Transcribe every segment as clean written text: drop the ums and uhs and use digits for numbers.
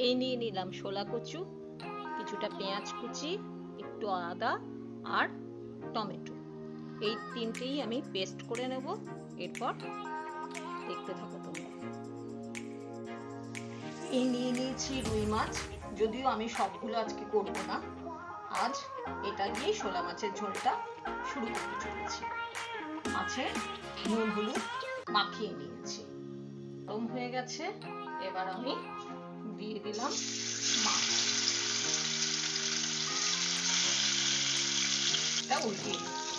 এই নিয়ে নিলাম শোলা কচু, কিছুটা পেঁয়াজ কুচি, একটু আদা আর টমেটো। এই তিনটেই আমি পেস্ট করে নেব। এরপর দেখতে থাকো তোমরা। এই নিয়ে নিয়েছি রুই মাছ, যদিও আমি সবগুলো আজকে করব না, আজ এটা দিয়ে শোলা মাছের ঝোলটা শুরু করতে চলেছি। মাছে নুন হলুদ মাখিয়ে নিয়েছি, গরম হয়ে গেছে। এবার আমি দিয়ে দিলাম মাছ, এটা উল্টিয়ে দিচ্ছি।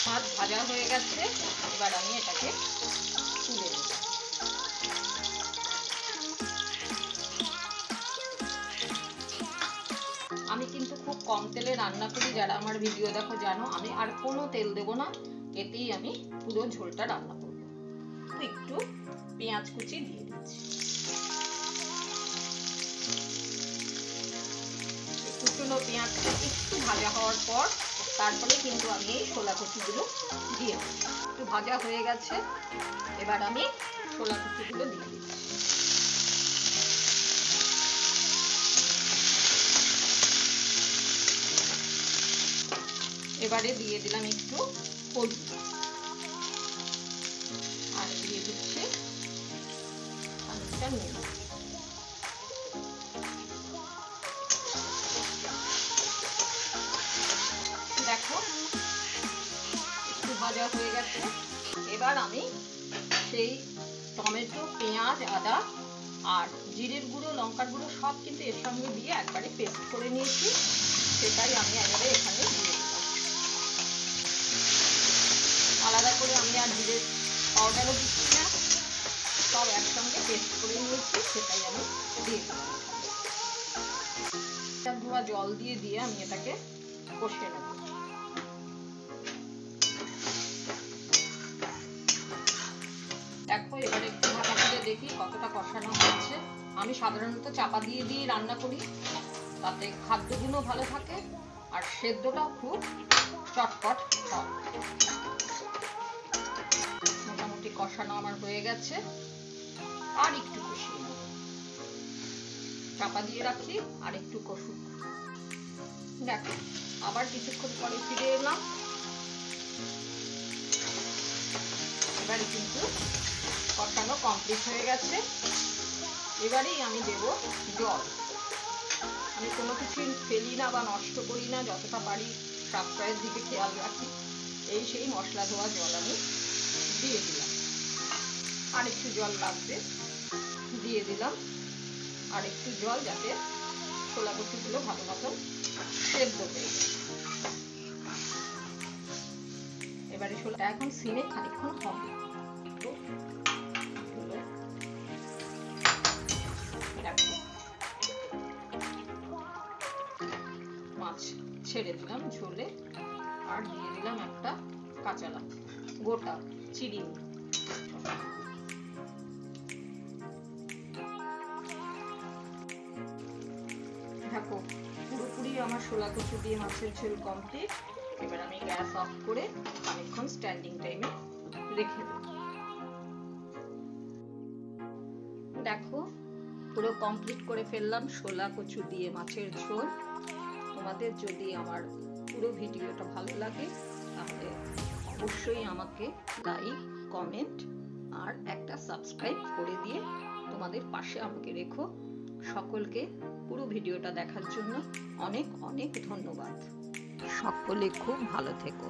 মাছ ভাজা হয়ে গেছে, এবার আমি এটাকে তুলে নেব। আমি কিন্তু খুব কম তেলে রান্না করি, যারা আমার ভিডিও দেখো জানো। আমি আর কোনো তেল দেব না, এতেই আমি পুরো ঝোলটা রান্না করব। একটু পেঁয়াজ কুচি দিয়ে দিচ্ছি। কুচনো পেঁয়াজটা একটু ভাজা হওয়ার পর তারপরে কিন্তু আমি এই শোলা কচুগুলো দিয়ে দেব। একটু ভাজা হয়ে গেছে, এবার আমি শোলা কচুগুলো দিয়ে দিচ্ছি। এবারে দিয়ে দিলাম একটু হলুদ, আর দিয়ে দিচ্ছি খানিকটা নুন। দেখো একটু ভাজা হয়ে গেছে, এবার আমি সেই টমেটো, পেঁয়াজ, আদা আর জিরের গুঁড়ো, লঙ্কার গুঁড়ো সব কিন্তু এর সঙ্গে দিয়ে একবারে পেস্ট করে নিয়েছি, সেটাই আমি একবারে এখানে দিয়ে দিলাম। আলাদা করে আমি আর জিরের পাউডারও দিচ্ছি না, সব একসঙ্গে পেস্ট করে নিয়েছি, সেটাই আমি দিয়ে দিলাম। ধোয়া জল দিয়ে দিয়ে আমি এটাকে কষিয়ে নেব। দেখো এবার একটু ঢাকা দিয়ে দেখি কতটা কষানো হচ্ছে। আমি সাধারণত চাপা দিয়ে দিয়ে রান্না করি, তাতে খাদ্যগুলো ভালো থাকে আর সেদ্ধটাও খুব চটপট হয়। মোটামুটি কষানো আমার হয়ে গেছে, আর একটু কষিয়ে নেব। চাপা দিয়ে রাখি আর একটু কষুক। দেখো আবার কিছুক্ষণ পরে ফিরে এলাম। এবারে কিন্তু কষানো কমপ্লিট হয়ে গেছে। এবারেই আমি দেব জল। আমি কোনো কিছুই ফেলি না বা নষ্ট করি না, যতটা পারি সাশ্রয়ের দিকে খেয়াল রাখি। এই সেই মশলা ধোয়া জল আমি দিয়ে দিলাম, আর একটু জল লাগবে, দিয়ে দিলাম আর একটু জল, যাতে ছোলা কচুগুলো ভালো মতন সেদ্ধ হয়ে যায়। এবারে ছোলাটা এখন সিমে খানিকক্ষণ হবে। মাছ ছেড়ে দিলাম ঝোলে, আর দিয়ে দিলাম একটা কাঁচা লঙ্কা গোটা চিড়িয়ে। দেখো পুরোপুরি আমার শোলা কচু দিয়ে মাছের ঝোল কমপ্লিট। এবার আমি গ্যাস অফ করে খানিকক্ষণ স্ট্যান্ডিং টাইমে রেখে দেব। দেখো পুরো কমপ্লিট করে ফেললাম শোলা কচু দিয়ে মাছের ঝোল। তোমাদের যদি আমার পুরো ভিডিওটা ভালো লাগে তাহলে অবশ্যই আমাকে লাইক, কমেন্ট আর একটা সাবস্ক্রাইব করে দিয়ে তোমাদের পাশে আমাকে রেখো। সকলকে পুরো ভিডিওটা দেখার জন্য অনেক অনেক ধন্যবাদ। সকলে খুব ভালো থেকো।